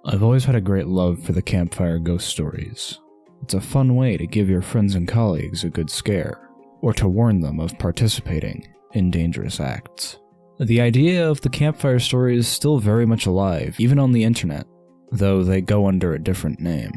I've always had a great love for the campfire ghost stories. It's a fun way to give your friends and colleagues a good scare, or to warn them of participating in dangerous acts. The idea of the campfire story is still very much alive, even on the internet, though they go under a different name,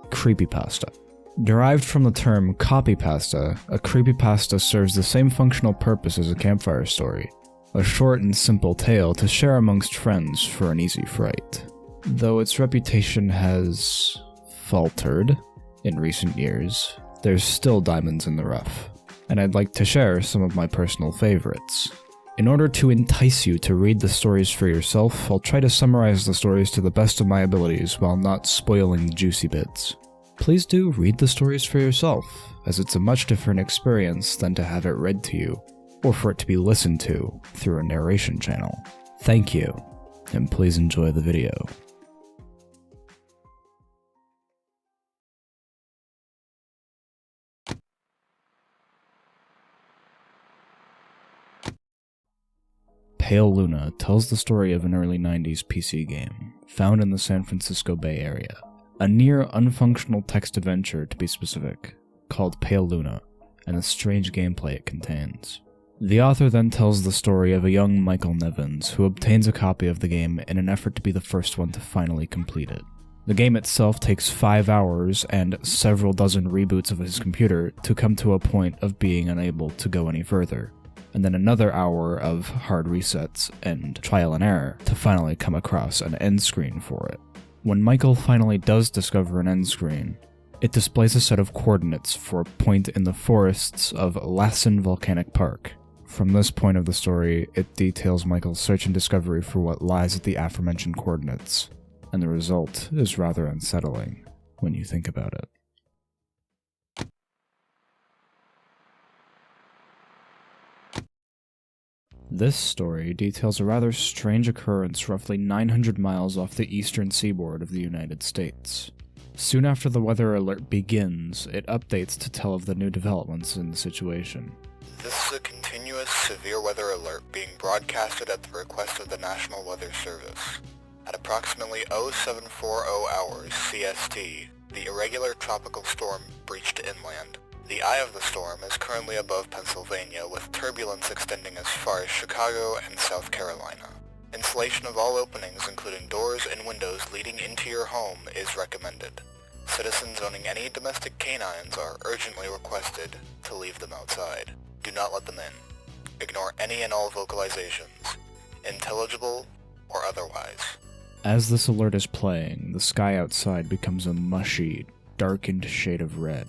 creepypasta. Derived from the term copypasta, a creepypasta serves the same functional purpose as a campfire story, a short and simple tale to share amongst friends for an easy fright. Though its reputation has faltered in recent years, there's still diamonds in the rough, and I'd like to share some of my personal favorites. In order to entice you to read the stories for yourself, I'll try to summarize the stories to the best of my abilities while not spoiling the juicy bits. Please do read the stories for yourself, as it's a much different experience than to have it read to you, or for it to be listened to through a narration channel. Thank you, and please enjoy the video. Pale Luna tells the story of an early 90s PC game, found in the San Francisco Bay Area. A near unfunctional text adventure, to be specific, called Pale Luna, and the strange gameplay it contains. The author then tells the story of a young Michael Nevins who obtains a copy of the game in an effort to be the first one to finally complete it. The game itself takes 5 hours and several dozen reboots of his computer to come to a point of being unable to go any further, and then another hour of hard resets and trial and error to finally come across an end screen for it. When Michael finally does discover an end screen, it displays a set of coordinates for a point in the forests of Lassen Volcanic Park. From this point of the story, it details Michael's search and discovery for what lies at the aforementioned coordinates, and the result is rather unsettling when you think about it. This story details a rather strange occurrence roughly 900 miles off the eastern seaboard of the United States. Soon after the weather alert begins, it updates to tell of the new developments in the situation. This is a continuous severe weather alert being broadcasted at the request of the National Weather Service. At approximately 0740 hours CST, the irregular tropical storm breached inland. The eye of the storm is currently above Pennsylvania, with turbulence extending as far as Chicago and South Carolina. Insulation of all openings, including doors and windows leading into your home, is recommended. Citizens owning any domestic canines are urgently requested to leave them outside. Do not let them in. Ignore any and all vocalizations, intelligible or otherwise. As this alert is playing, the sky outside becomes a mushy, darkened shade of red,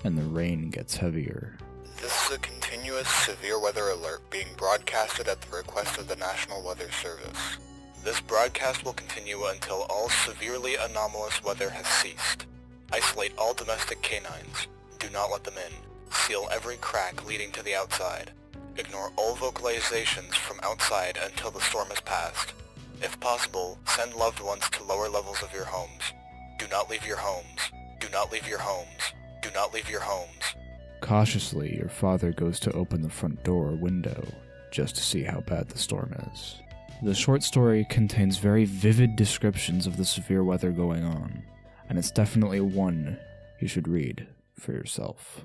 and the rain gets heavier. This is a continuous severe weather alert being broadcasted at the request of the National Weather Service. This broadcast will continue until all severely anomalous weather has ceased. Isolate all domestic canines. Do not let them in. Seal every crack leading to the outside. Ignore all vocalizations from outside until the storm has passed. If possible, send loved ones to lower levels of your homes. Do not leave your homes. Do not leave your homes. Do not leave your homes. Cautiously, your father goes to open the front door or window, just to see how bad the storm is. The short story contains very vivid descriptions of the severe weather going on, and it's definitely one you should read for yourself.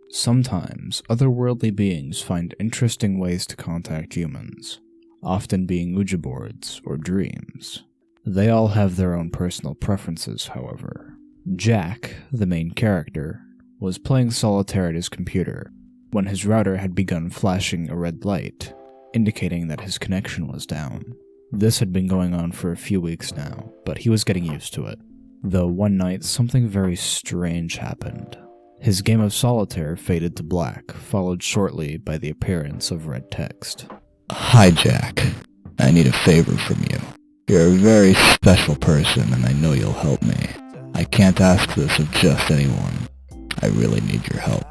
Sometimes, otherworldly beings find interesting ways to contact humans, often being Ouija boards or dreams. They all have their own personal preferences, however. Jack, the main character, was playing solitaire at his computer when his router had begun flashing a red light, indicating that his connection was down. This had been going on for a few weeks now, but he was getting used to it. Though one night, something very strange happened. His game of solitaire faded to black, followed shortly by the appearance of red text. Hi, Jack. I need a favor from you. You're a very special person, and I know you'll help me. I can't ask this of just anyone. I really need your help.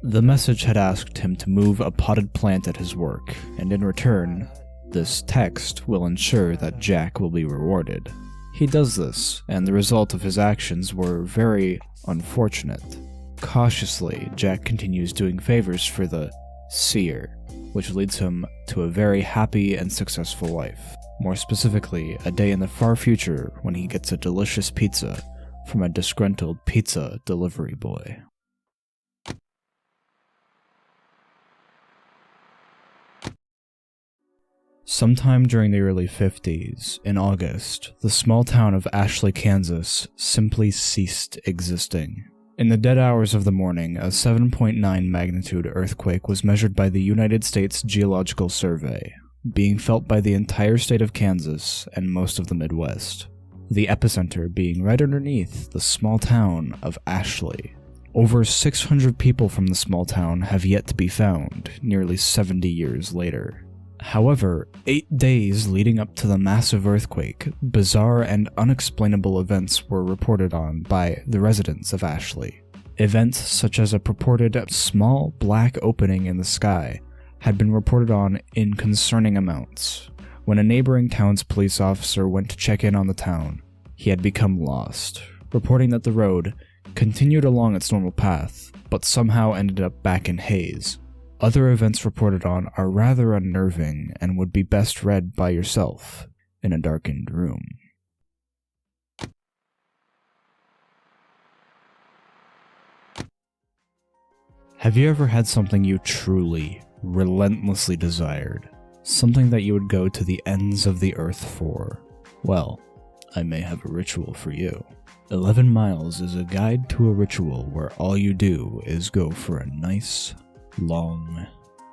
The message had asked him to move a potted plant at his work, and in return, this text will ensure that Jack will be rewarded. He does this, and the result of his actions were very unfortunate. Cautiously, Jack continues doing favors for the Seer, which leads him to a very happy and successful life. More specifically, a day in the far future when he gets a delicious pizza from a disgruntled pizza delivery boy. Sometime during the early 50s, in August, the small town of Ashley, Kansas simply ceased existing. In the dead hours of the morning, a 7.9 magnitude earthquake was measured by the United States Geological Survey, being felt by the entire state of Kansas and most of the Midwest. The epicenter being right underneath the small town of Ashley. Over 600 people from the small town have yet to be found, nearly 70 years later. However, 8 days leading up to the massive earthquake, bizarre and unexplainable events were reported on by the residents of Ashley. Events such as a purported small black opening in the sky had been reported on in concerning amounts. When a neighboring town's police officer went to check in on the town, he had become lost, reporting that the road continued along its normal path, but somehow ended up back in haze. Other events reported on are rather unnerving and would be best read by yourself in a darkened room. Have you ever had something you truly, relentlessly desired? Something that you would go to the ends of the earth for? Well, I may have a ritual for you. 11 Miles is a guide to a ritual where all you do is go for a nice, long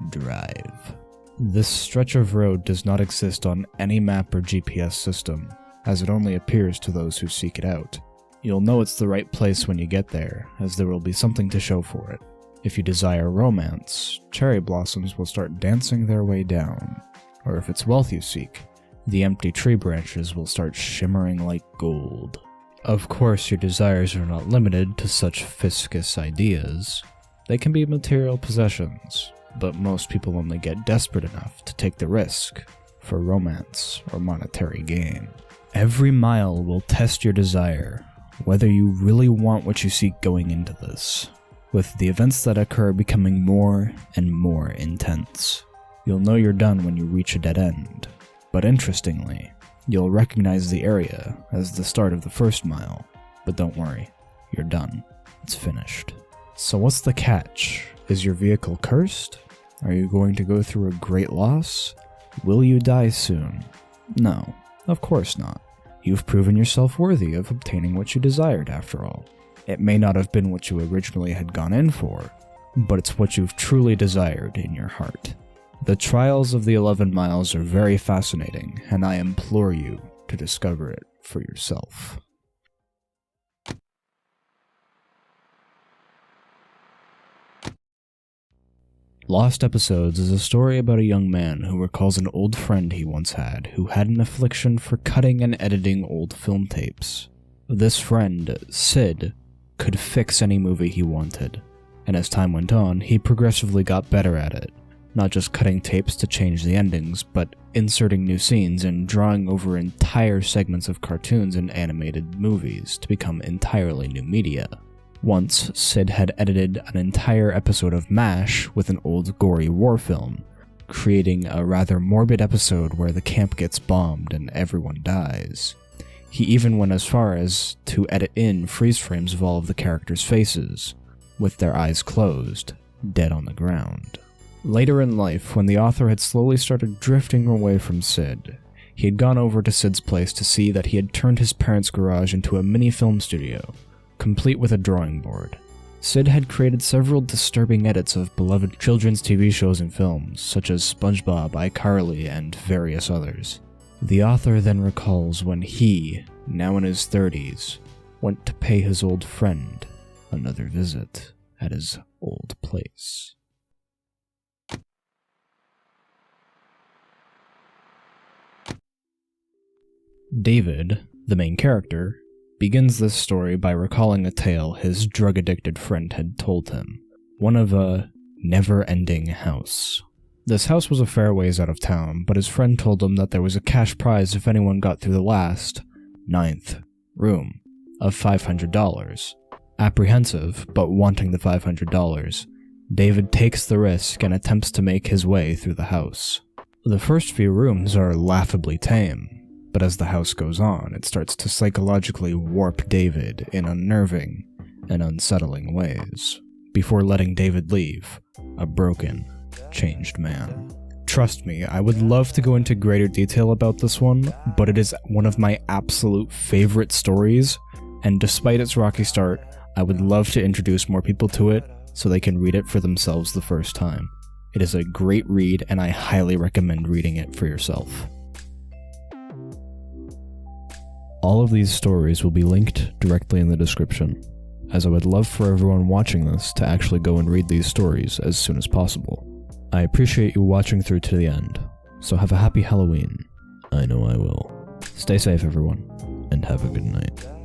drive. This stretch of road does not exist on any map or GPS system, as it only appears to those who seek it out. You'll know it's the right place when you get there, as there will be something to show for it. If you desire romance, cherry blossoms will start dancing their way down, or if it's wealth you seek, the empty tree branches will start shimmering like gold. Of course, your desires are not limited to such fiscus ideas. They can be material possessions, but most people only get desperate enough to take the risk for romance or monetary gain. Every mile will test your desire, whether you really want what you seek going into this, with the events that occur becoming more and more intense. You'll know you're done when you reach a dead end, but interestingly, you'll recognize the area as the start of the first mile. But don't worry, you're done. It's finished. So what's the catch? Is your vehicle cursed? Are you going to go through a great loss? Will you die soon? No, of course not. You've proven yourself worthy of obtaining what you desired after all. It may not have been what you originally had gone in for, but it's what you've truly desired in your heart. The trials of the 11 Miles are very fascinating, and I implore you to discover it for yourself. Lost Episodes is a story about a young man who recalls an old friend he once had who had an affliction for cutting and editing old film tapes. This friend, Sid, could fix any movie he wanted, and as time went on, he progressively got better at it, not just cutting tapes to change the endings, but inserting new scenes and drawing over entire segments of cartoons and animated movies to become entirely new media. Once, Sid had edited an entire episode of MASH with an old gory war film, creating a rather morbid episode where the camp gets bombed and everyone dies. He even went as far as to edit in freeze frames of all of the characters' faces, with their eyes closed, dead on the ground. Later in life, when the author had slowly started drifting away from Sid, he had gone over to Sid's place to see that he had turned his parents' garage into a mini film studio, complete with a drawing board. Sid had created several disturbing edits of beloved children's TV shows and films, such as SpongeBob, iCarly, and various others. The author then recalls when he, now in his 30s, went to pay his old friend another visit at his old place. David, the main character, begins this story by recalling a tale his drug-addicted friend had told him, one of a never-ending house. This house was a fair ways out of town, but his friend told him that there was a cash prize if anyone got through the last, 9th, room, of $500. Apprehensive, but wanting the $500, David takes the risk and attempts to make his way through the house. The first few rooms are laughably tame, but as the house goes on, it starts to psychologically warp David in unnerving and unsettling ways, before letting David leave, a broken, changed man. Trust me, I would love to go into greater detail about this one, but it is one of my absolute favorite stories, and despite its rocky start, I would love to introduce more people to it so they can read it for themselves the first time. It is a great read, and I highly recommend reading it for yourself. All of these stories will be linked directly in the description, as I would love for everyone watching this to actually go and read these stories as soon as possible. I appreciate you watching through to the end, so have a happy Halloween. I know I will. Stay safe, everyone, and have a good night.